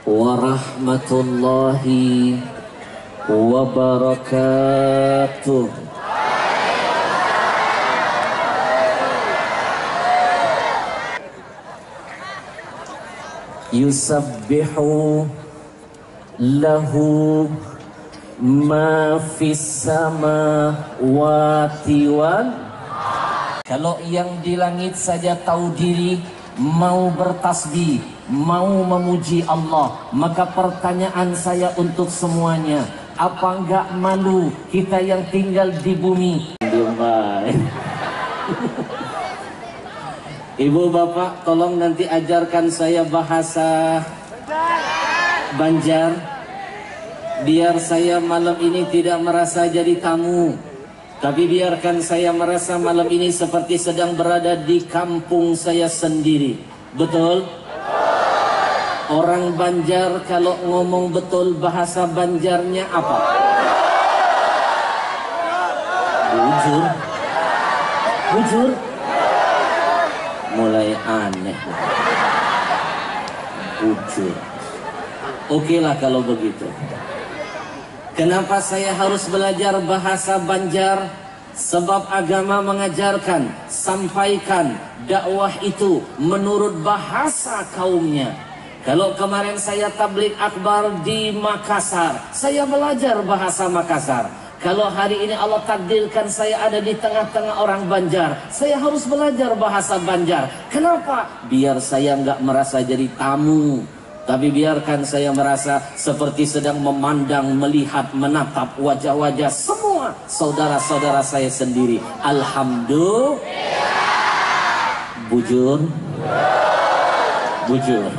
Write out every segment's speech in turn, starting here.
warahmatullahi wabarakatuh. Yusabbihu lahu ma fis samawati wal. Kalau yang di langit saja tahu diri, mau bertasbih, mau memuji Allah, maka pertanyaan saya untuk semuanya, apa enggak malu kita yang tinggal di bumi? Ibu bapak, tolong nanti ajarkan saya bahasa Banjar, biar saya malam ini tidak merasa jadi tamu, tapi biarkan saya merasa malam ini seperti sedang berada di kampung saya sendiri. Betul? Orang Banjar kalau ngomong betul bahasa Banjarnya apa? Bujur. Bujur. Mulai aneh. Bujur. Oke lah kalau begitu. Kenapa saya harus belajar bahasa Banjar? Sebab agama mengajarkan, sampaikan dakwah itu menurut bahasa kaumnya. Kalau kemarin saya tabligh akbar di Makassar, saya belajar bahasa Makassar. Kalau hari ini Allah takdirkan saya ada di tengah-tengah orang Banjar, saya harus belajar bahasa Banjar. Kenapa? Biar saya nggak merasa jadi tamu, tapi biarkan saya merasa seperti sedang memandang, melihat, menatap wajah-wajah semua saudara-saudara saya sendiri. Alhamdulillah. Bujur. Bujur.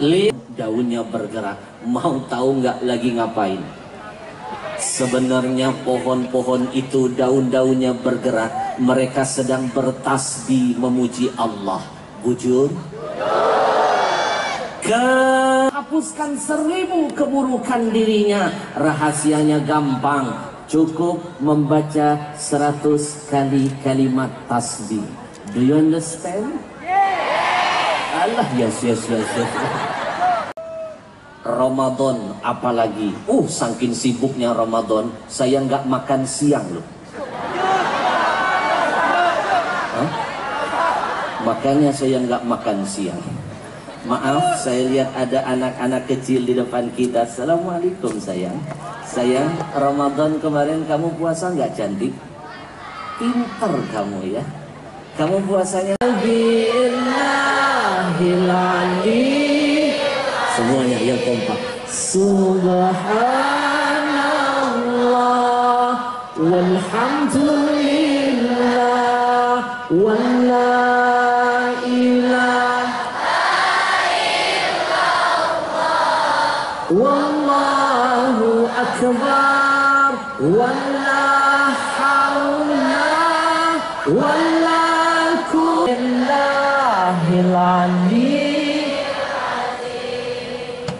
Lihat daunnya bergerak. Mau tahu nggak lagi ngapain? Sebenarnya pohon-pohon itu daun-daunnya bergerak. Mereka sedang bertasbih memuji Allah. Bujur. Hapuskan 1000 keburukan dirinya. Rahasianya gampang. Cukup membaca 100 kali kalimat tasbih. Do you understand? Allah, yes. Ramadan apalagi. Saking sibuknya Ramadan, saya nggak makan siang loh. Makanya saya nggak makan siang. Maaf, saya lihat ada anak-anak kecil di depan kita. Assalamualaikum sayang. Sayang, Ramadan kemarin kamu puasa nggak cantik? Pinter kamu ya. Kamu puasanya semuanya yang kompak. Subhanallah walhamdulillah wala ilaha illallah wallahu akbar wala haula wala quwwata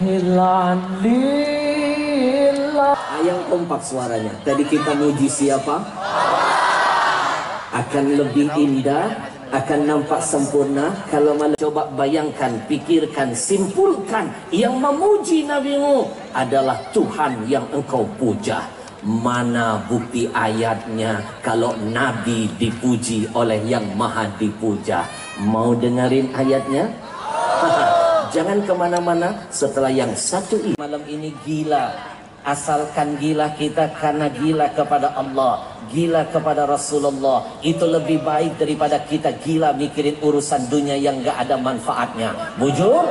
illa billah. Yang kompak suaranya. Tadi kita muji siapa? Akan lebih indah, akan nampak sempurna kalau malah coba bayangkan, pikirkan, simpulkan, yang memuji nabimu adalah Tuhan yang engkau puja. Mana bukti ayatnya kalau nabi dipuji oleh yang maha dipuja? Mau dengerin ayatnya? Jangan kemana-mana, setelah yang satu ini. Malam ini gila, asalkan gila kita karena gila kepada Allah, gila kepada Rasulullah. Itu lebih baik daripada kita gila mikirin urusan dunia yang gak ada manfaatnya. Bujur?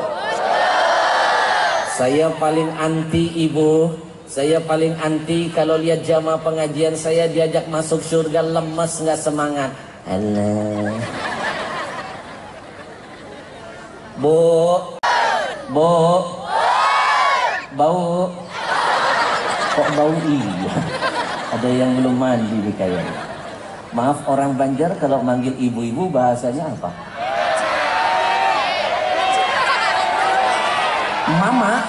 Saya paling anti ibu, saya paling anti kalau lihat jamaah pengajian saya diajak masuk surga lemes, gak semangat. Alah. Bu, bau. Kok bau? Iya. Ada yang belum mandi nih kayaknya. Maaf, orang Banjar kalau manggil ibu-ibu bahasanya apa? Mama.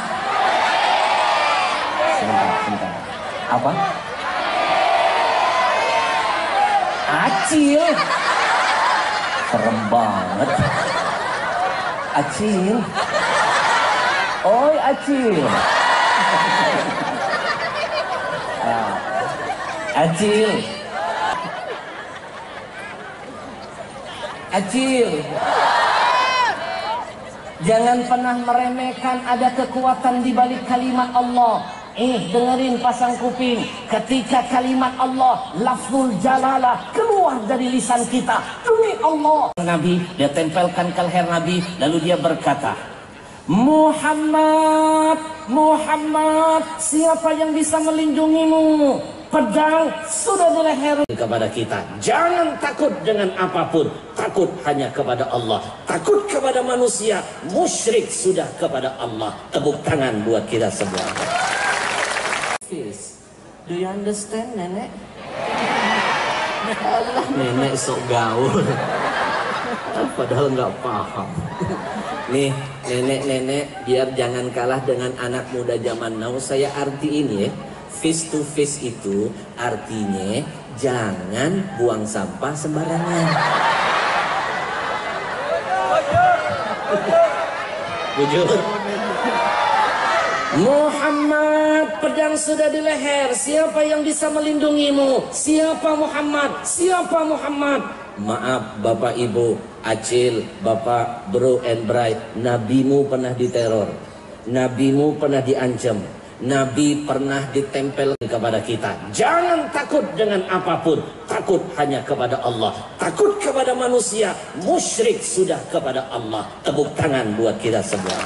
Sebentar. Apa? Acil. Serem banget. Acil. Oi Acil. Acil. Acil. Jangan pernah meremehkan ada kekuatan di balik kalimat Allah. Dengerin pasang kuping. Ketika kalimat Allah, lafzul jalalah keluar dari lisan kita, demi Allah, Nabi, dia tempelkan ke leher Nabi, lalu dia berkata, Muhammad, Muhammad, siapa yang bisa melindungimu? Pedang sudah di leher kepada kita. Jangan takut dengan apapun, takut hanya kepada Allah. Takut kepada manusia, musyrik sudah kepada Allah. Tepuk tangan buat kita semua. Do you understand, nenek? Allah, nenek sok gaul. Padahal nggak paham. Nih, nenek-nenek, biar jangan kalah dengan anak muda zaman now, saya artiin ya. Face to face itu artinya jangan buang sampah sembarangan. Jujur. Muhammad, pedang sudah di leher. Siapa yang bisa melindungimu? Siapa Muhammad? Siapa Muhammad? Maaf Bapak Ibu, Acil, Bapak, Bro and Bray, nabimu pernah diteror, nabimu pernah diancam, Nabi pernah ditempel kepada kita. Jangan takut dengan apapun, takut hanya kepada Allah. Takut kepada manusia, musyrik sudah kepada Allah. Tepuk tangan buat kita semua.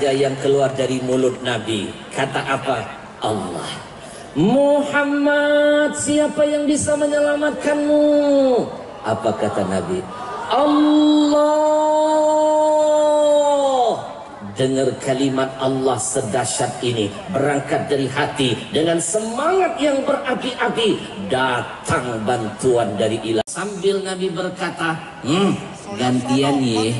Yang keluar dari mulut Nabi, kata apa? Allah. Muhammad, siapa yang bisa menyelamatkanmu? Apa kata Nabi? Allah. Dengar kalimat Allah sedahsyat ini, berangkat dari hati dengan semangat yang berapi-api, datang bantuan dari ilah. Sambil Nabi berkata, gantian ya.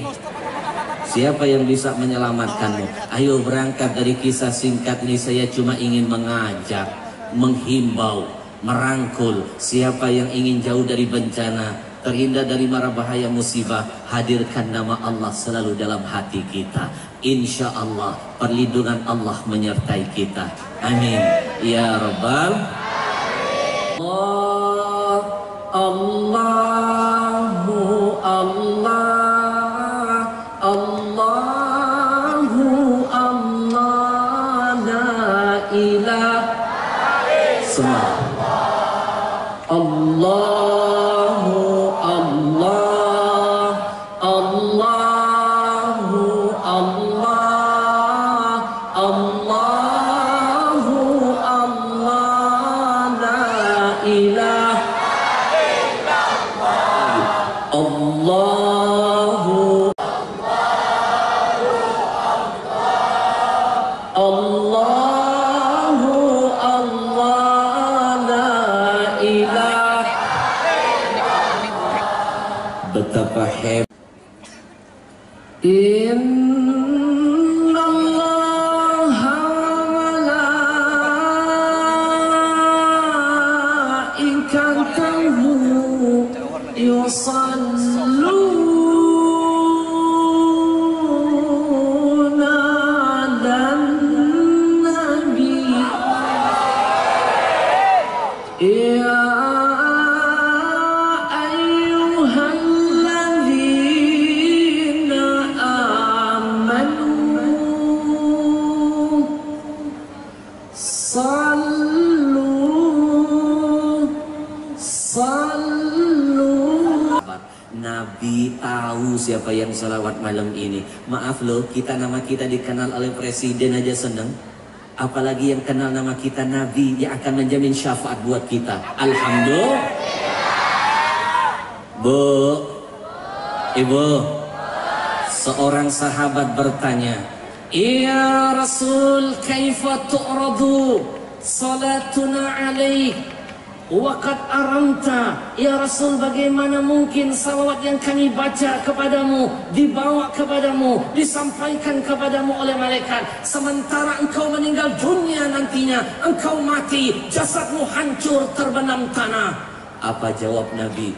Siapa yang bisa menyelamatkanmu? Ayo berangkat. Dari kisah singkat ini saya cuma ingin mengajak, menghimbau, merangkul. Siapa yang ingin jauh dari bencana, terhindar dari mara bahaya musibah, hadirkan nama Allah selalu dalam hati kita. Insya Allah perlindungan Allah menyertai kita. Amin ya Rabbal. Allahu Allah. Allahu Allah, la ilaha illallah. Allahu Allah, Allahu Allah, Allahu Allah, la ilaha illallah. Allahu Allahu Allah, la ilaha. Betapa hebat. Innallaha malaikatahu yusalluna ya ayyuhalladzina amanu sallu. Nabi tahu siapa yang salawat malam ini. Maaf loh, kita nama kita dikenal oleh presiden aja seneng, apalagi yang kenal nama kita Nabi yang akan menjamin syafaat buat kita. Alhamdulillah. Bu, Ibu, seorang sahabat bertanya, "Ya Rasul, kaifa tu'radu salatuna alaik waqad aramta?" Ya Rasul, bagaimana mungkin salawat yang kami baca kepadamu dibawa kepadamu, disampaikan kepadamu oleh malaikat, sementara engkau meninggal dunia nantinya, engkau mati, jasadmu hancur terbenam tanah. Apa jawab Nabi?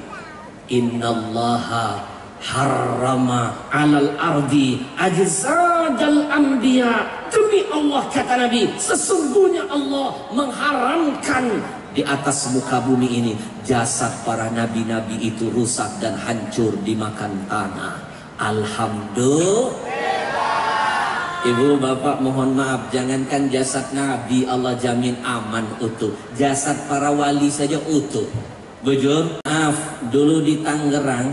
Innallaha harrama alal ardi ajzadal anbiya. Demi Allah, kata Nabi, sesungguhnya Allah mengharamkan di atas muka bumi ini jasad para nabi-nabi itu rusak dan hancur dimakan tanah. Alhamdulillah. Ibu bapak mohon maaf, jangankan jasad nabi Allah jamin aman utuh, jasad para wali saja utuh. Bujur, maaf, dulu di Tangerang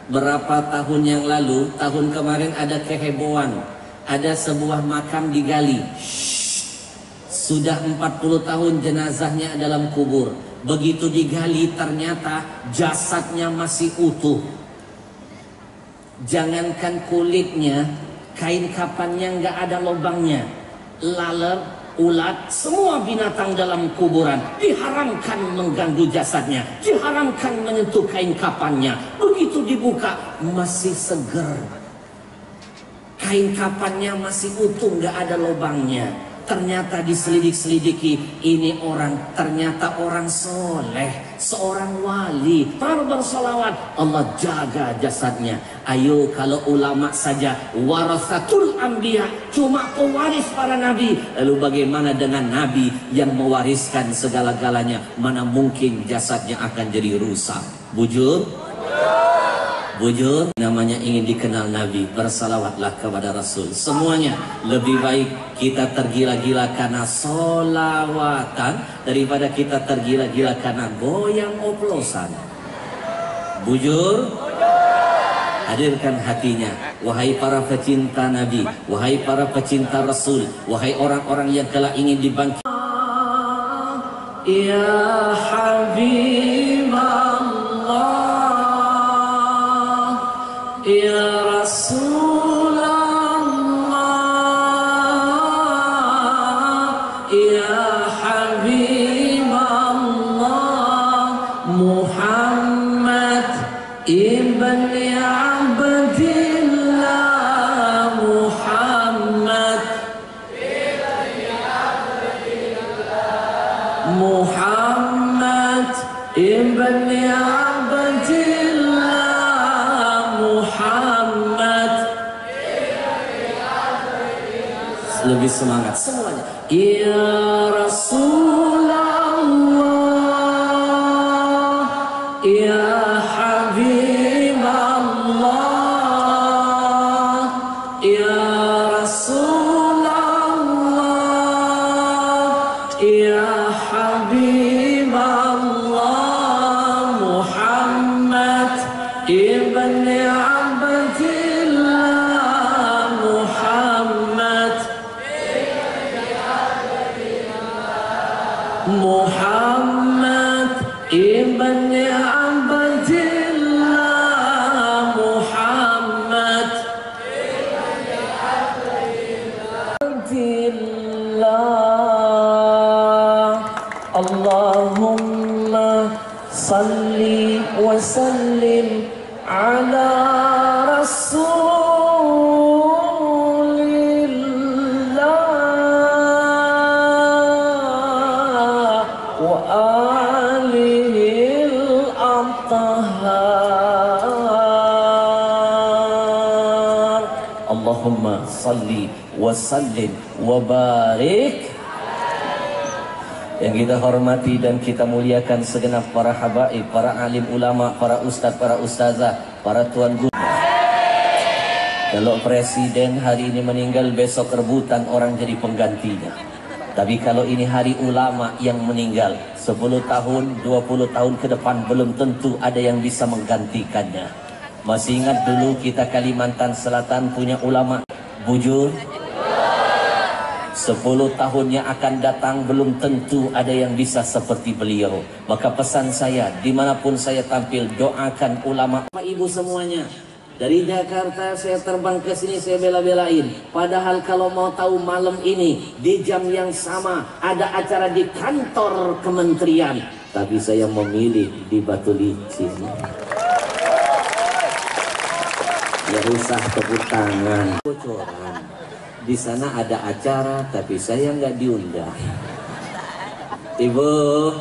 berapa tahun yang lalu, tahun kemarin ada kehebohan, ada sebuah makam digali. Sudah 40 tahun jenazahnya dalam kubur. Begitu digali ternyata jasadnya masih utuh. Jangankan kulitnya, kain kafannya nggak ada lubangnya. Laler, ulat, semua binatang dalam kuburan diharamkan mengganggu jasadnya, diharamkan menyentuh kain kafannya. Begitu dibuka masih seger, kain kafannya masih utuh, nggak ada lubangnya. Ternyata diselidik-selidiki, ini orang ternyata orang soleh, seorang wali, baru bersolawat, Allah jaga jasadnya. Ayo kalau ulama saja warasatul anbiya, cuma pewaris para nabi, lalu bagaimana dengan nabi yang mewariskan segala-galanya? Mana mungkin jasadnya akan jadi rusak? Bujur, bujur, namanya ingin dikenal Nabi, bersalawatlah kepada Rasul. Semuanya lebih baik kita tergila-gila karena solawatan daripada kita tergila-gila karena goyang oplosan. Bujur, hadirkan hatinya, wahai para pecinta Nabi, wahai para pecinta Rasul, wahai orang-orang yang telah ingin dibangkit. Ya Habibullah, ya Rasulullah, ya Habiballah, Muhammad ibn Abdillah, Muhammad Muhammad ibn Abdillah, Muhammad. Lebih semangat semuanya. Ya Rasulullah, ya Habiballah, ya Rasulullah, ya Habiballah, Muhammad ibn Abdillah, Muhammad Muhammad ibn Abdillah, Muhammad Abdillah. Allahumma salli wa sallim ala Rasulillah wa alihil athahar. Allahumma salli wa sallim wa barik. Yang kita hormati dan kita muliakan segenap para habaib, para alim ulama, para ustadz, para ustazah, para tuan guru. Kalau presiden hari ini meninggal, besok rebutan orang jadi penggantinya. Tapi kalau ini hari ulama yang meninggal, 10 tahun, 20 tahun ke depan belum tentu ada yang bisa menggantikannya. Masih ingat dulu kita Kalimantan Selatan punya ulama Bujur? 10 tahun yang akan datang belum tentu ada yang bisa seperti beliau. Maka pesan saya, dimanapun saya tampil, doakan ulama. Ibu semuanya, dari Jakarta saya terbang ke sini, saya bela-belain. Padahal kalau mau tahu malam ini di jam yang sama ada acara di kantor kementerian, tapi saya memilih di Batu Licin. Ya usah tepuk tangan. Bocoran. Di sana ada acara, tapi saya nggak diundang. Ibu,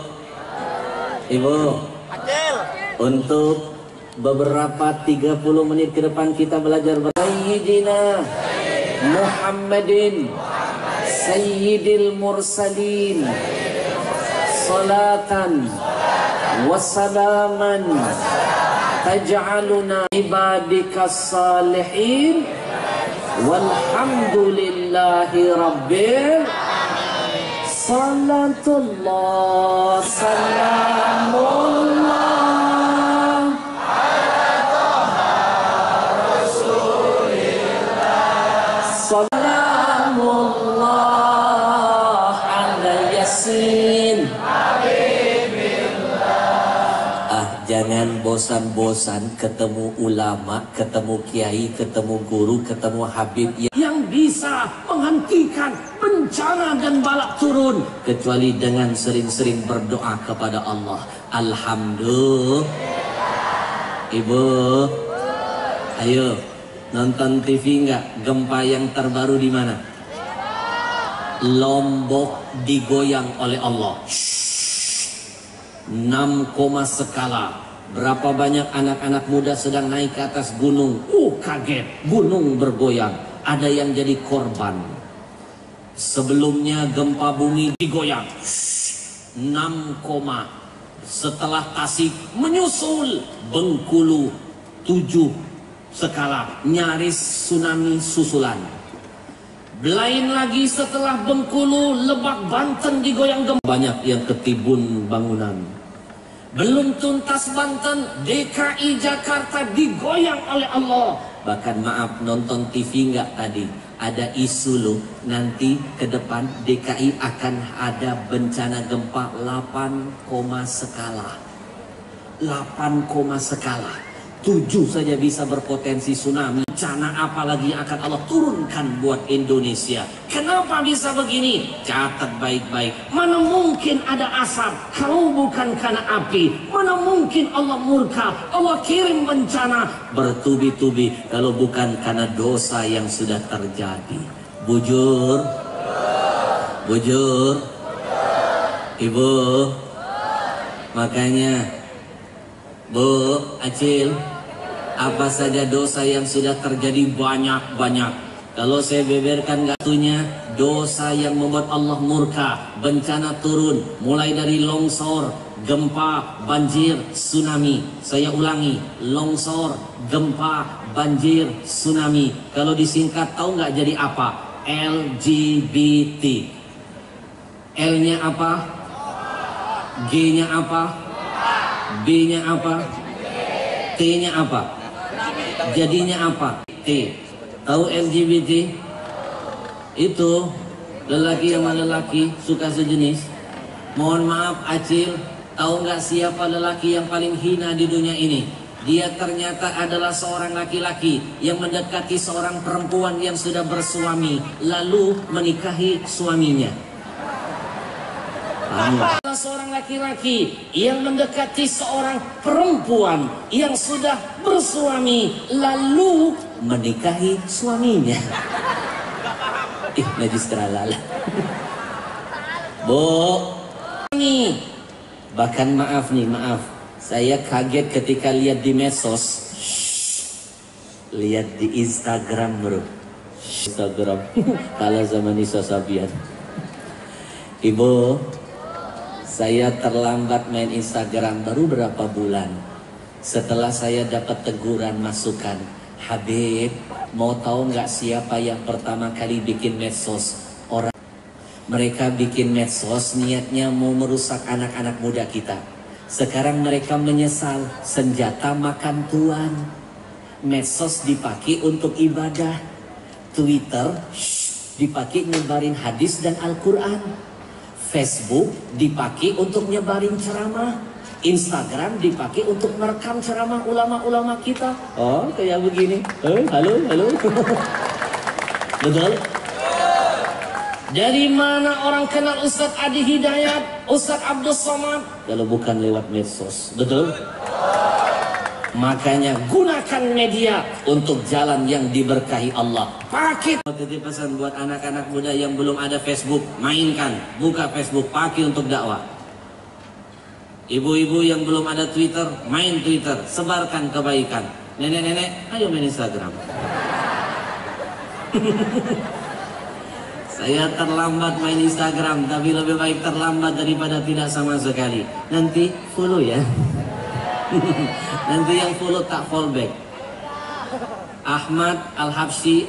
untuk beberapa 30 menit ke depan kita belajar Sayyidina Muhammadin Sayyidil Mursalin salatan wassalaman taj'aluna ibadikas salihin walhamdulillahi rabbil salatullah salamullah salamullah ala yasin jangan bosan-bosan ketemu ulama, ketemu kiai, ketemu guru, ketemu habib yang bisa menghentikan bencana dan balak turun, kecuali dengan sering-sering berdoa kepada Allah. Alhamdulillah. Ibu, ayo nonton TV nggak? Gempa yang terbaru di mana? Lombok digoyang oleh Allah. 6, skala. Berapa banyak anak-anak muda sedang naik ke atas gunung. Kaget, gunung bergoyang. Ada yang jadi korban. Sebelumnya gempa bumi digoyang 6, setelah Tasik menyusul Bengkulu 7 skala, nyaris tsunami susulan. Lain lagi setelah Bengkulu, Lebak, Banten digoyang gempa. Banyak yang ketimbun bangunan. Belum tuntas Banten, DKI Jakarta digoyang oleh Allah. Bahkan maaf, nonton TV nggak tadi? Ada isu loh, nanti ke depan DKI akan ada bencana gempa 8, skala. 8, skala. 7 saja bisa berpotensi tsunami. Bencana apalagi yang akan Allah turunkan buat Indonesia? Kenapa bisa begini? Catat baik-baik. Mana mungkin ada asap kalau bukan karena api? Mana mungkin Allah murka, Allah kirim bencana bertubi-tubi kalau bukan karena dosa yang sudah terjadi? Bujur, bujur, ibu. Makanya Bu Acil, apa saja dosa yang sudah terjadi banyak-banyak. Kalau saya beberkan gatunya, dosa yang membuat Allah murka, bencana turun, mulai dari longsor, gempa, banjir, tsunami. Saya ulangi, longsor, gempa, banjir, tsunami. Kalau disingkat tahu nggak jadi apa? LGBT. L-nya apa? G-nya apa? B-nya apa? T-nya apa? Jadinya apa? T. Tahu LGBT? Itu lelaki yang mana lelaki suka sejenis. Mohon maaf Acil, tahu nggak siapa lelaki yang paling hina di dunia ini? Dia ternyata adalah seorang laki-laki yang mendekati seorang perempuan yang sudah bersuami, lalu menikahi suaminya. Adalah seorang laki-laki yang mendekati seorang perempuan yang sudah bersuami lalu menikahi suaminya. Najis teralala. Bu, nih. Bahkan maaf nih, maaf. Saya kaget ketika lihat di medsos. Lihat di Instagram, bro. Instagram. Kala zaman Nisa Sabian. Ibu, saya terlambat main Instagram baru berapa bulan. Setelah saya dapat teguran masukan, Habib, mau tahu nggak siapa yang pertama kali bikin medsos? Orang mereka bikin medsos niatnya mau merusak anak-anak muda kita. Sekarang mereka menyesal, senjata makan tuan. Medsos dipakai untuk ibadah, Twitter dipakai nyebarin hadis dan Al-Quran, Facebook dipakai untuk nyebarin ceramah, Instagram dipakai untuk merekam ceramah ulama-ulama kita. Oh, kayak begini. Halo, halo. Betul? Dari mana orang kenal Ustadz Adi Hidayat, Ustadz Abdul Somad? Kalau bukan lewat medsos. Betul? Makanya gunakan media untuk jalan yang diberkahi Allah. Pakai. Titip pesan buat anak-anak muda yang belum ada Facebook, mainkan, buka Facebook, pakai untuk dakwah. Ibu-ibu yang belum ada Twitter, main Twitter, sebarkan kebaikan. Nenek-nenek, ayo main Instagram. Saya terlambat main Instagram, tapi lebih baik terlambat daripada tidak sama sekali. Nanti follow ya. Nanti yang follow tak fallback. Ahmad Al-Habsyi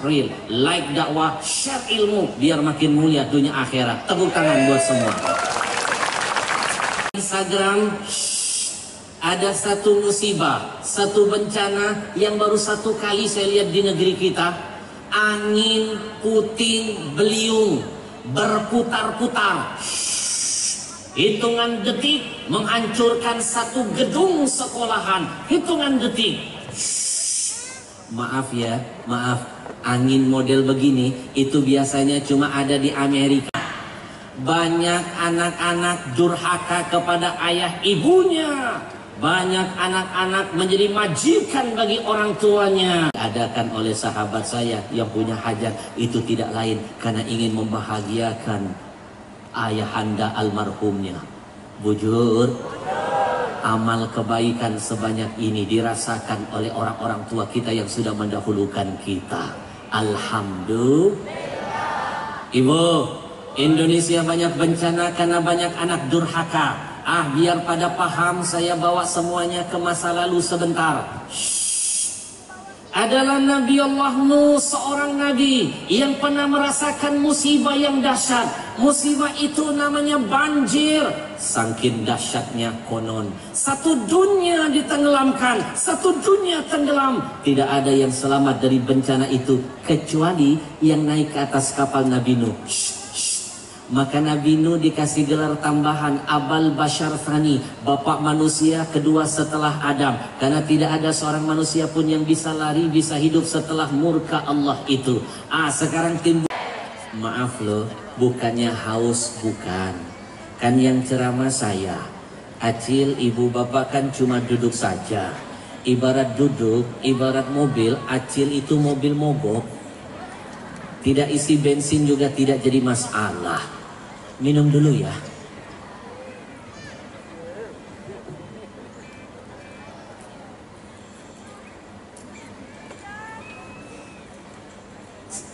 _real. Like dakwah, share ilmu, biar makin mulia dunia akhirat. Tepuk tangan buat semua. Instagram, ada satu musibah, satu bencana yang baru satu kali saya lihat di negeri kita. Angin puting beliung berputar-putar, hitungan detik menghancurkan satu gedung sekolahan. Hitungan detik. Maaf ya, maaf, angin model begini itu biasanya cuma ada di Amerika. Banyak anak-anak durhaka kepada ayah ibunya. Banyak anak-anak menjadi majikan bagi orang tuanya. Diadakan oleh sahabat saya yang punya hajat itu tidak lain karena ingin membahagiakan ayahanda almarhumnya. Bujur, amal kebaikan sebanyak ini dirasakan oleh orang-orang tua kita yang sudah mendahulukan kita. Alhamdulillah. Ibu, Indonesia banyak bencana karena banyak anak durhaka. Biar pada paham, saya bawa semuanya ke masa lalu sebentar. Adalah Nabi Allah Nuh, seorang nabi yang pernah merasakan musibah yang dahsyat. Musibah itu namanya banjir. Saking dahsyatnya konon, satu dunia ditenggelamkan, satu dunia tenggelam. Tidak ada yang selamat dari bencana itu kecuali yang naik ke atas kapal Nabi Nuh. Maka Nabi Nuh dikasih gelar tambahan Abal Bashar Thani, bapak manusia kedua setelah Adam. Karena tidak ada seorang manusia pun yang bisa lari, bisa hidup setelah murka Allah itu. Sekarang timbul. Maaf loh, bukannya haus, bukan. Kan yang ceramah saya. Acil, ibu bapak kan cuma duduk saja. Ibarat duduk, ibarat mobil. Acil itu mobil mogok. Tidak isi bensin juga tidak jadi masalah. Minum dulu ya.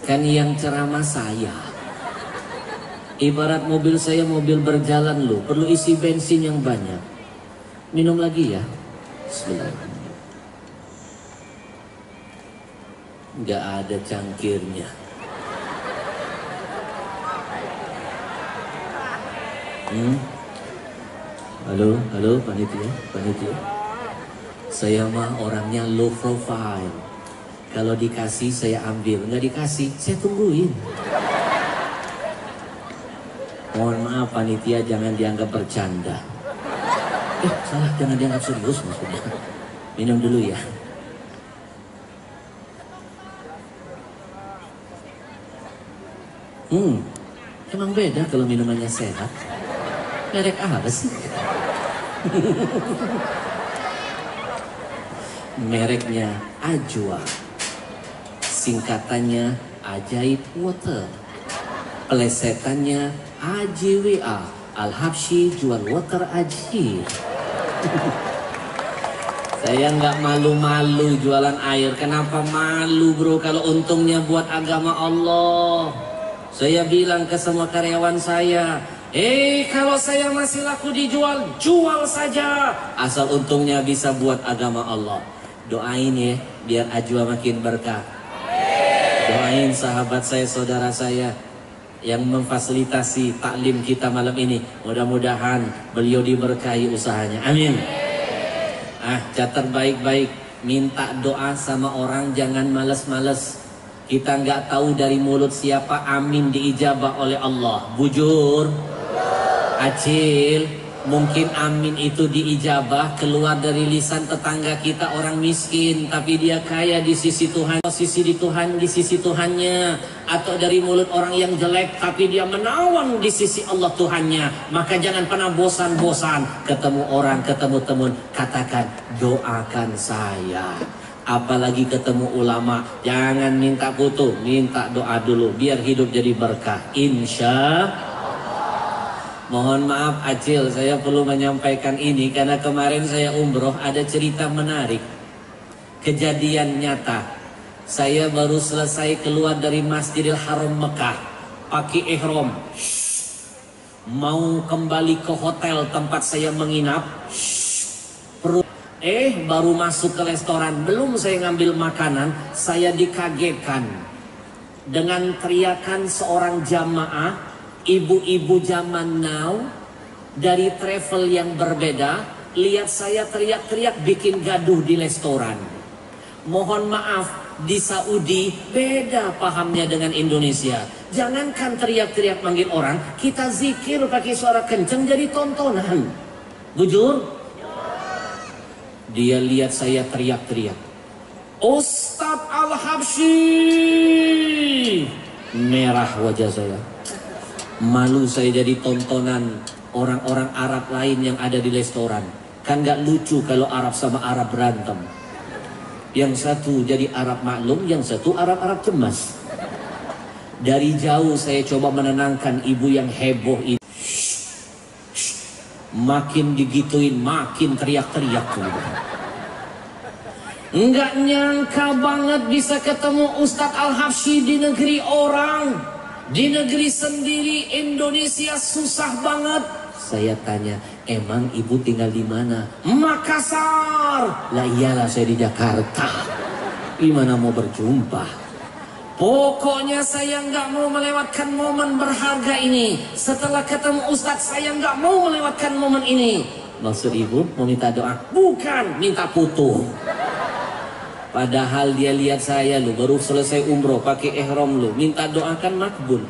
Kan yang ceramah saya. Ibarat mobil saya mobil berjalan loh, perlu isi bensin yang banyak. Minum lagi ya. Bismillahirrahmanirrahim. Nggak ada cangkirnya. Halo, panitia. Saya mah orangnya low profile. Kalau dikasih saya ambil, nggak dikasih saya tungguin. Mohon maaf panitia, jangan dianggap bercanda. Salah, jangan dianggap serius maksudnya. Minum dulu ya. Emang beda kalau minumannya sehat. Merek apa sih? Mereknya Ajwa. Singkatannya Ajaib Water. Pelesetannya AJWA. Al-Habsyi jual water ajaib. Saya nggak malu-malu jualan air. Kenapa malu bro? Kalau untungnya buat agama Allah. Saya bilang ke semua karyawan saya, kalau saya masih laku dijual, jual saja. Asal untungnya bisa buat agama Allah. Doain ya, biar Ajwa makin berkah. Doain sahabat saya, saudara saya yang memfasilitasi taklim kita malam ini. Mudah-mudahan beliau diberkahi usahanya. Amin. Catat baik-baik. Minta doa sama orang jangan males-males. Kita nggak tahu dari mulut siapa amin diijabah oleh Allah. Bujur, Acil, mungkin amin itu diijabah keluar dari lisan tetangga kita orang miskin, tapi dia kaya di sisi Tuhan, di sisi Tuhannya, atau dari mulut orang yang jelek, tapi dia menawan di sisi Allah Tuhannya. Maka jangan pernah bosan-bosan ketemu orang, ketemu teman, katakan doakan saya. Apalagi ketemu ulama, jangan minta foto, minta doa dulu biar hidup jadi berkah. Insya Allah. Mohon maaf Acil, saya perlu menyampaikan ini karena kemarin saya umroh ada cerita menarik. Kejadian nyata. Saya baru selesai keluar dari Masjidil Haram Mekah, pakai ihram. Mau kembali ke hotel tempat saya menginap. Baru masuk ke restoran, belum saya ngambil makanan, saya dikagetkan dengan teriakan seorang jamaah, ibu-ibu zaman now dari travel yang berbeda. Lihat saya teriak-teriak bikin gaduh di restoran. Mohon maaf, di Saudi beda pahamnya dengan Indonesia. Jangankan teriak-teriak manggil orang, kita zikir pakai suara kenceng jadi tontonan. Bujur, dia lihat saya teriak-teriak, Ustadz Al-Habsyi. Merah wajah saya. Malu saya jadi tontonan orang-orang Arab lain yang ada di restoran. Kan gak lucu kalau Arab sama Arab berantem. Yang satu jadi Arab maklum, yang satu Arab-Arab cemas. Dari jauh saya coba menenangkan ibu yang heboh itu. Makin digituin, makin teriak-teriak. Enggak nyangka banget bisa ketemu Ustadz Al-Habsyi di negeri orang. Di negeri sendiri, Indonesia susah banget. Saya tanya, emang ibu tinggal di mana? Makassar. Lah iyalah saya di Jakarta. Gimana mau berjumpa? Pokoknya saya nggak mau melewatkan momen berharga ini. Setelah ketemu Ustadz, saya nggak mau melewatkan momen ini. Maksud ibu mau minta doa? Bukan, minta putu. Padahal dia lihat saya lu baru selesai umroh pakai ihram lu, minta doakan makbul.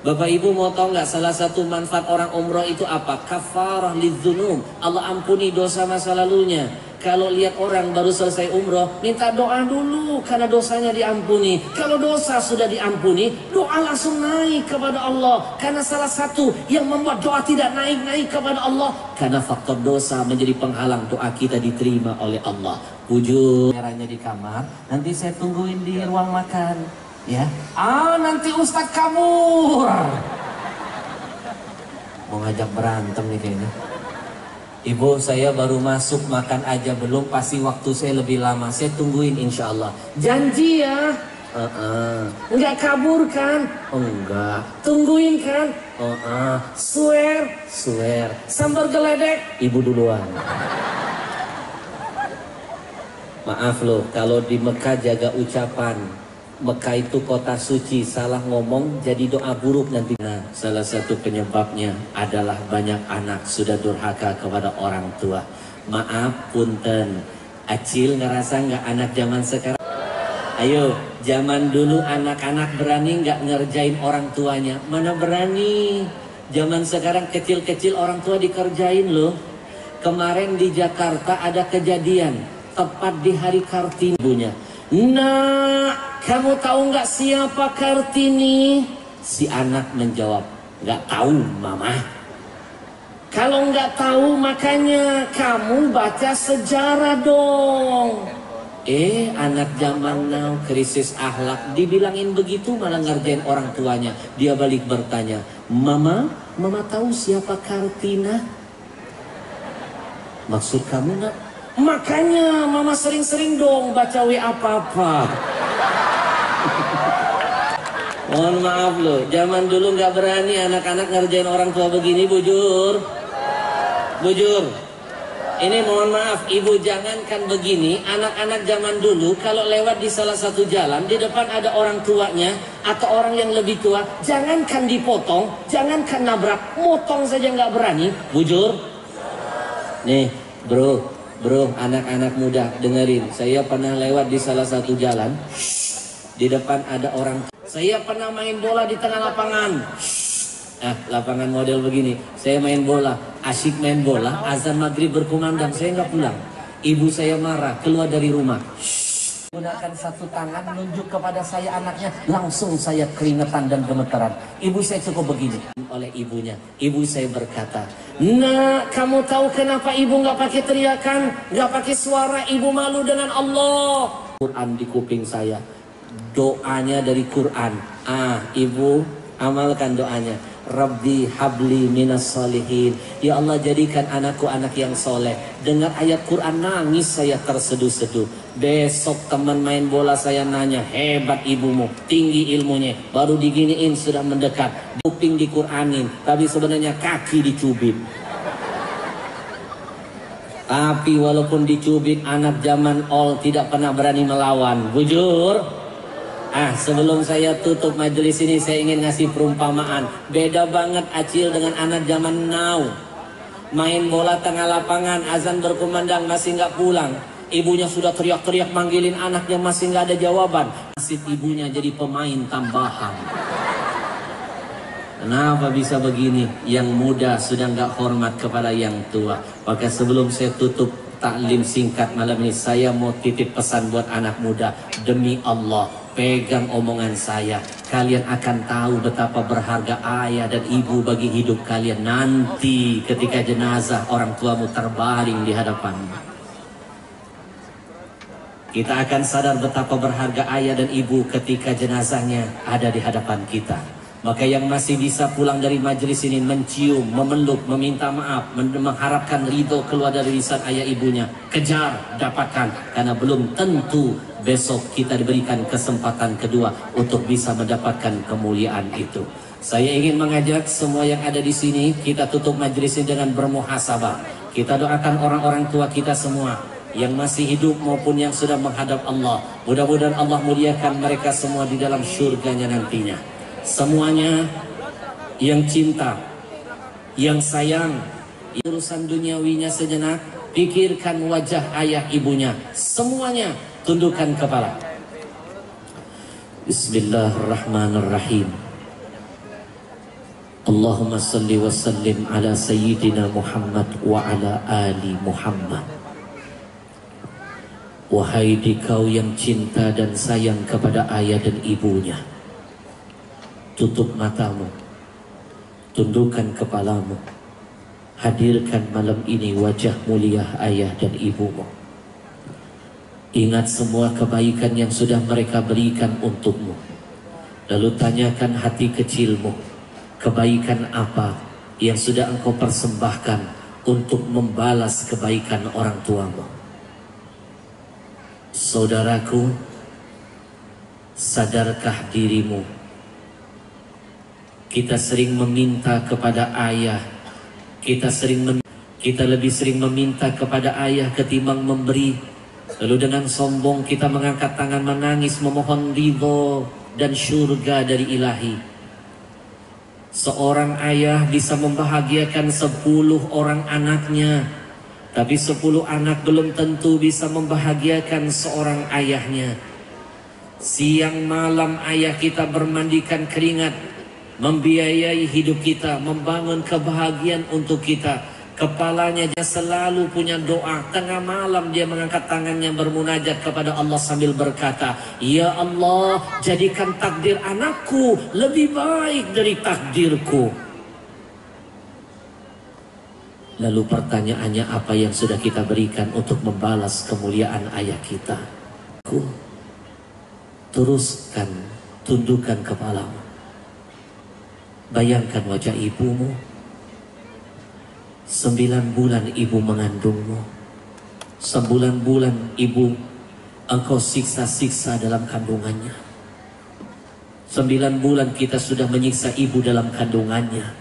Bapak ibu mau tahu nggak salah satu manfaat orang umroh itu apa? Kafarah lidzunub. Allah ampuni dosa masa lalunya. Kalau lihat orang baru selesai umroh, minta doa dulu karena dosanya diampuni. Kalau dosa sudah diampuni, doa langsung naik kepada Allah. Karena salah satu yang membuat doa tidak naik-naik kepada Allah, karena faktor dosa menjadi penghalang doa kita diterima oleh Allah. Wujud merahnya di kamar, nanti saya tungguin di ruang makan. Ya, nanti Ustadz kabur. Mau ngajak berantem nih kayaknya. Ibu, saya baru masuk, makan aja belum, pasti waktu saya lebih lama. Saya tungguin insya Allah. Janji ya? Enggak kabur kan? Enggak. Tungguin kan? Swear? Swear. Sambar geledek? Ibu duluan. Maaf loh, kalau di Mekah jaga ucapan. Mekah itu kota suci, salah ngomong jadi doa buruk nanti. Nah, salah satu penyebabnya adalah banyak anak sudah durhaka kepada orang tua. Maaf, punten. Acil ngerasa nggak anak zaman sekarang? Ayo, zaman dulu anak-anak berani nggak ngerjain orang tuanya? Mana berani? Zaman sekarang kecil-kecil orang tua dikerjain loh. Kemarin di Jakarta ada kejadian, tepat di hari Kartini ibunya. Nah, kamu tahu nggak siapa Kartini? Si anak menjawab, nggak tahu mama. Kalau nggak tahu makanya kamu baca sejarah dong. Anak zaman now krisis akhlak, dibilangin begitu malah ngerjain orang tuanya. Dia balik bertanya, mama tahu siapa Kartina? Maksud kamu nak? Makanya mama sering-sering dong baca WA apa-apa. Mohon maaf loh, zaman dulu nggak berani anak-anak ngerjain orang tua begini, bujur. Bujur. Ini mohon maaf, ibu jangankan begini, anak-anak zaman dulu kalau lewat di salah satu jalan, di depan ada orang tuanya atau orang yang lebih tua, jangankan dipotong, jangankan nabrak, motong saja nggak berani, bujur. Nih, Bro, anak-anak muda dengerin. Saya pernah lewat di salah satu jalan. Di depan ada orang. Saya pernah main bola di tengah lapangan. Lapangan model begini. Saya main bola, asyik main bola. Azan maghrib berkumandang, saya nggak pulang. Ibu saya marah, keluar dari rumah. Gunakan satu tangan menunjuk kepada saya anaknya, langsung saya keringetan dan gemetaran. Ibu saya cukup begini oleh ibunya. Ibu saya berkata, nah kamu tahu kenapa ibu nggak pakai teriakan, nggak pakai suara? Ibu malu dengan Allah. Quran di kuping saya, doanya dari Quran. Ibu amalkan doanya. Rabbi habli minas solihin. Ya Allah, jadikan anakku anak yang soleh. Dengar ayat Quran nangis saya terseduh-seduh. Besok teman main bola saya nanya, hebat ibumu, tinggi ilmunya, baru diginiin sudah mendekat. Kuping diquranin, tapi sebenarnya kaki dicubit. Tapi walaupun dicubit, anak zaman all tidak pernah berani melawan. Bujur. Sebelum saya tutup majelis ini, saya ingin ngasih perumpamaan. Beda banget Acil dengan anak zaman now. Main bola tengah lapangan, azan berkumandang masih nggak pulang. Ibunya sudah teriak-teriak manggilin anaknya, masih nggak ada jawaban. Nasib ibunya jadi pemain tambahan. Kenapa bisa begini? Yang muda sudah nggak hormat kepada yang tua. Maka sebelum saya tutup taklim singkat malam ini, saya mau titip pesan buat anak muda. Demi Allah, pegang omongan saya. Kalian akan tahu betapa berharga ayah dan ibu bagi hidup kalian nanti ketika jenazah orang tuamu terbaring di hadapanmu. Kita akan sadar betapa berharga ayah dan ibu ketika jenazahnya ada di hadapan kita. Maka yang masih bisa pulang dari majelis ini mencium, memeluk, meminta maaf, mengharapkan ridho keluar dari lisan ayah ibunya, kejar, dapatkan, karena belum tentu besok kita diberikan kesempatan kedua untuk bisa mendapatkan kemuliaan itu. Saya ingin mengajak semua yang ada di sini, kita tutup majelis ini dengan bermuhasabah. Kita doakan orang-orang tua kita semua yang masih hidup maupun yang sudah menghadap Allah. Mudah-mudahan Allah muliakan mereka semua di dalam surganya nantinya. Semuanya yang cinta, yang sayang, urusan duniawinya sejenak, pikirkan wajah ayah ibunya. Semuanya tundukkan kepala. Bismillahirrahmanirrahim. Allahumma salli wa sallim ala sayyidina Muhammad wa ala ali Muhammad. Wahai dikau yang cinta dan sayang kepada ayah dan ibunya, tutup matamu, tundukkan kepalamu, hadirkan malam ini wajah mulia ayah dan ibumu. Ingat semua kebaikan yang sudah mereka berikan untukmu. Lalu tanyakan hati kecilmu, kebaikan apa yang sudah engkau persembahkan untuk membalas kebaikan orang tuamu. Saudaraku, sadarkah dirimu? Kita sering meminta kepada ayah, kita lebih sering meminta kepada ayah ketimbang memberi. Lalu dengan sombong kita mengangkat tangan menangis memohon ridho dan surga dari ilahi. Seorang ayah bisa membahagiakan 10 orang anaknya, tapi 10 anak belum tentu bisa membahagiakan seorang ayahnya. Siang malam ayah kita bermandikan keringat, membiayai hidup kita, membangun kebahagiaan untuk kita. Kepalanya dia selalu punya doa. Tengah malam dia mengangkat tangannya bermunajat kepada Allah sambil berkata, Ya Allah, jadikan takdir anakku lebih baik dari takdirku. Lalu pertanyaannya, apa yang sudah kita berikan untuk membalas kemuliaan ayah kita? Teruskan, tundukkan kepalamu. Bayangkan wajah ibumu. 9 bulan ibu mengandungmu. 9 bulan ibu engkau siksa-siksa dalam kandungannya. 9 bulan kita sudah menyiksa ibu dalam kandungannya.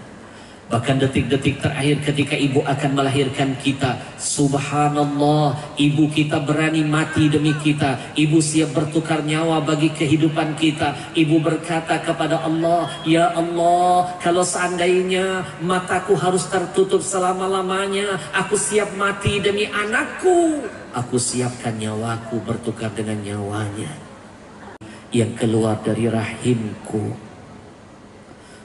Bahkan detik-detik terakhir ketika ibu akan melahirkan kita, subhanallah, ibu kita berani mati demi kita. Ibu siap bertukar nyawa bagi kehidupan kita. Ibu berkata kepada Allah, Ya Allah, kalau seandainya mataku harus tertutup selama-lamanya, aku siap mati demi anakku. Aku siapkan nyawaku bertukar dengan nyawanya yang keluar dari rahimku.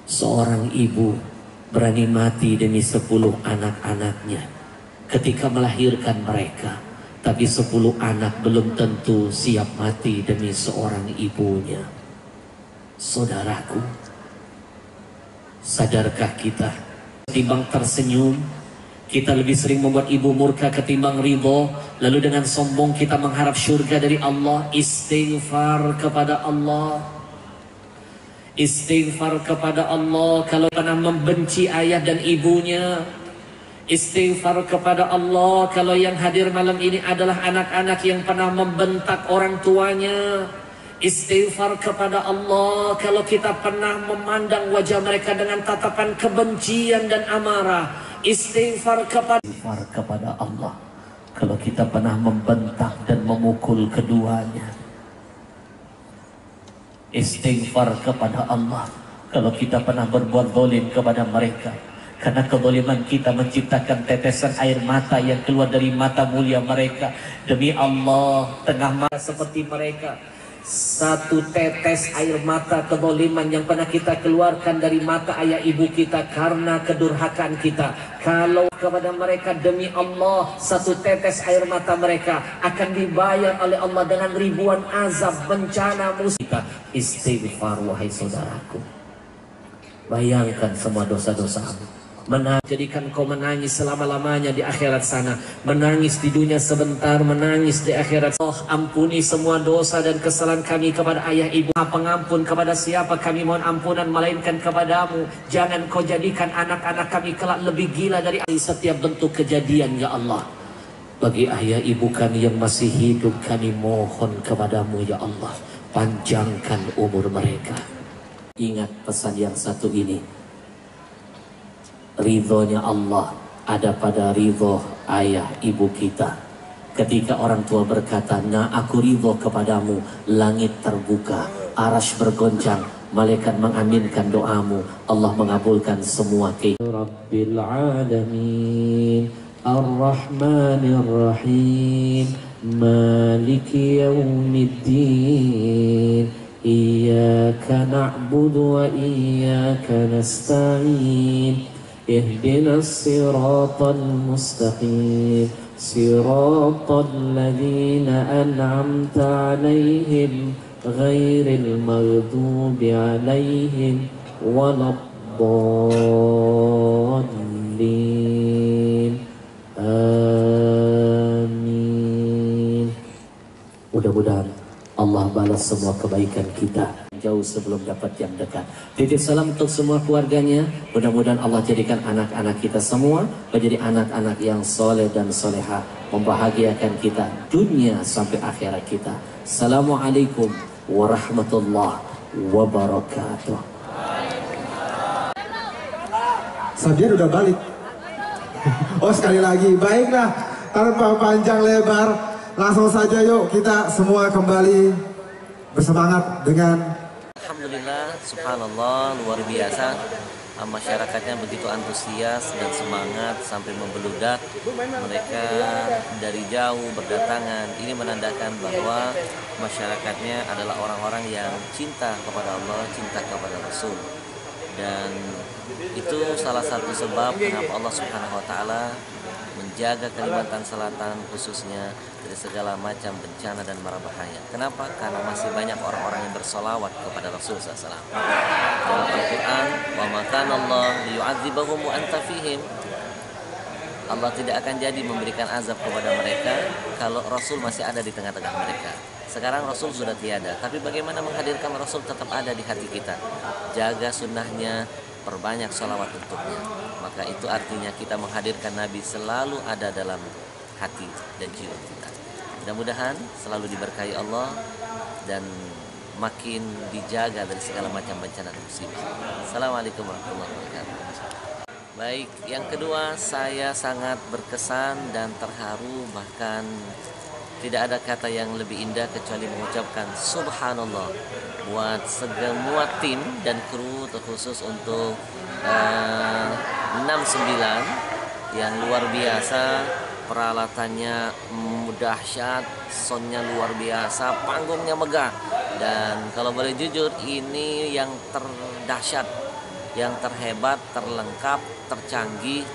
Seorang ibu berani mati demi 10 anak-anaknya ketika melahirkan mereka. Tapi 10 anak belum tentu siap mati demi seorang ibunya. Saudaraku, sadarkah kita ketimbang tersenyum, kita lebih sering membuat ibu murka ketimbang ridho. Lalu dengan sombong kita mengharap surga dari Allah. Istighfar kepada Allah. Istighfar kepada Allah kalau pernah membenci ayah dan ibunya. Istighfar kepada Allah kalau yang hadir malam ini adalah anak-anak yang pernah membentak orang tuanya. Istighfar kepada Allah kalau kita pernah memandang wajah mereka dengan tatapan kebencian dan amarah. Istighfar kepada Allah kalau kita pernah membentak dan memukul keduanya. Istighfar kepada Allah kalau kita pernah berbuat zalim kepada mereka. Karena kezaliman kita menciptakan tetesan air mata yang keluar dari mata mulia mereka. Demi Allah, tengah mata seperti mereka, satu tetes air mata kezaliman yang pernah kita keluarkan dari mata ayah ibu kita karena kedurhakaan kita, kalau kepada mereka, demi Allah, satu tetes air mata mereka akan dibayar oleh Allah dengan ribuan azab, bencana, musibah. Istighfar wahai saudaraku. Bayangkan semua dosa-dosamu. Jadikan kau menangis selama-lamanya di akhirat sana. Menangis di dunia sebentar, menangis di akhirat. Oh, ampuni semua dosa dan kesalahan kami kepada ayah ibu. Pengampun kepada siapa kami mohon ampunan melainkan kepadamu. Jangan kau jadikan anak-anak kami kelak lebih gila dari setiap bentuk kejadian, ya Allah. Bagi ayah ibu kami yang masih hidup, kami mohon kepadamu, ya Allah, panjangkan umur mereka. Ingat pesan yang satu ini. Ridhonya Allah ada pada ridho ayah ibu kita. Ketika orang tua berkata, "Nah, aku ridho kepadamu," langit terbuka, arasy bergoncang, malaikat mengaminkan doamu, Allah mengabulkan semua keinginan. Rabbil alamin, ar-rahmanir rahim, maliki yaumiddin, iyyaka na'budu wa iyyaka nasta'in. اهدنا الصراط المستقيم صراط الذين أنعمت عليهم غير المغضوب عليهم ولا الضالين آمين. Mudah-mudahan Allah balas semua kebaikan kita jauh sebelum dapat yang dekat. Titip salam untuk semua keluarganya. Mudah-mudahan Allah jadikan anak-anak kita semua menjadi anak-anak yang soleh dan soleha, membahagiakan kita dunia sampai akhirat kita. Assalamualaikum warahmatullahi wabarakatuh. Sabian udah balik. Oh, sekali lagi. Baiklah, tanpa panjang lebar, langsung saja yuk kita semua kembali bersemangat dengan Alhamdulillah, subhanallah, luar biasa. Masyarakatnya begitu antusias dan semangat sampai membeludak. Mereka dari jauh berdatangan. Ini menandakan bahwa masyarakatnya adalah orang-orang yang cinta kepada Allah, cinta kepada Rasul. Dan itu salah satu sebab kenapa Allah Subhanahu wa taala menjaga Kalimantan Selatan khususnya dari segala macam bencana dan mara bahaya. Kenapa? Karena masih banyak orang-orang yang bersolawat kepada Rasulullah SAW. Dalam Al-Quran, wa ma kana Allah liyu'adzibahum wa anta fihim. Allah tidak akan jadi memberikan azab kepada mereka kalau Rasul masih ada di tengah-tengah mereka. Sekarang Rasul sudah tiada, tapi bagaimana menghadirkan Rasul tetap ada di hati kita? Jaga sunnahnya, perbanyak sholawat untuknya. Maka itu artinya kita menghadirkan Nabi selalu ada dalam hati dan jiwa kita. Mudah-mudahan selalu diberkahi Allah dan makin dijaga dari segala macam bencana dan musibah. Assalamualaikum warahmatullahi wabarakatuh. Baik, yang kedua, saya sangat berkesan dan terharu, bahkan tidak ada kata yang lebih indah kecuali mengucapkan subhanallah buat semua tim dan kru, terkhusus untuk 69 yang luar biasa. Peralatannya dahsyat, soundnya luar biasa, panggungnya megah, dan kalau boleh jujur ini yang terdahsyat, yang terhebat, terlengkap, tercanggih,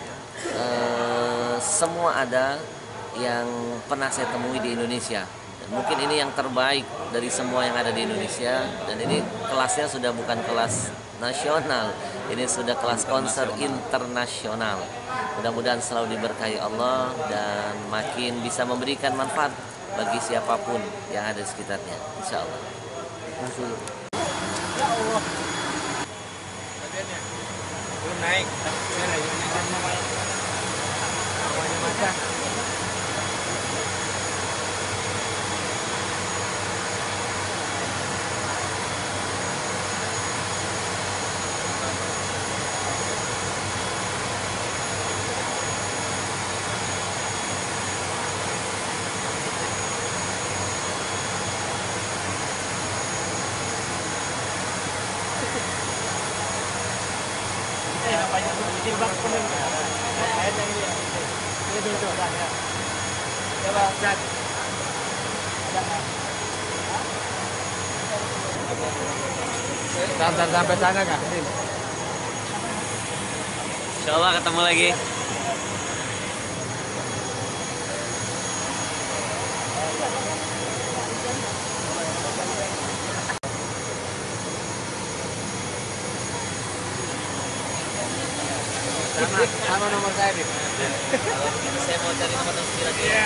semua ada yang pernah saya temui di Indonesia. Dan mungkin ini yang terbaik dari semua yang ada di Indonesia, dan ini kelasnya sudah bukan kelas nasional, ini sudah kelas konser internasional. Mudah-mudahan selalu diberkahi Allah dan makin bisa memberikan manfaat bagi siapapun yang ada di sekitarnya, insya Allah. naik. Sampai sana kak. Insya Allah ketemu lagi. Sama nomor saya nih. Saya mau cari nomor kira-kira.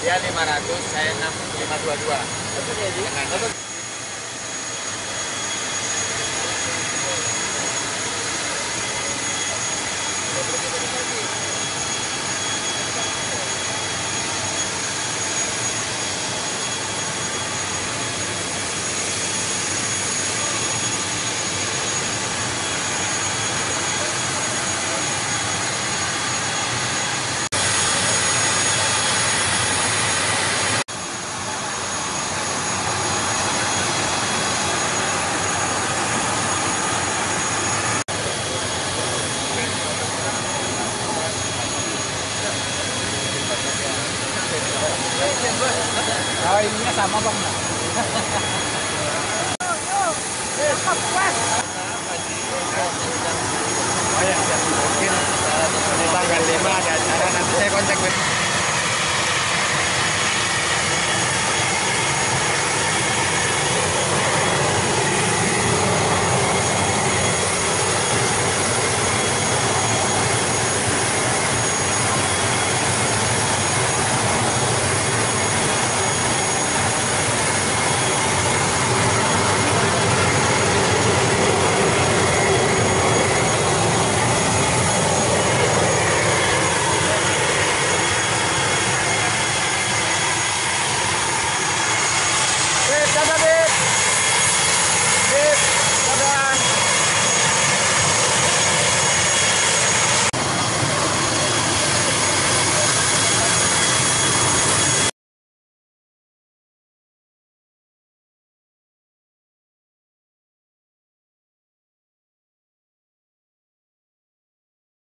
Dia 500, saya 522. Ininya sama bang.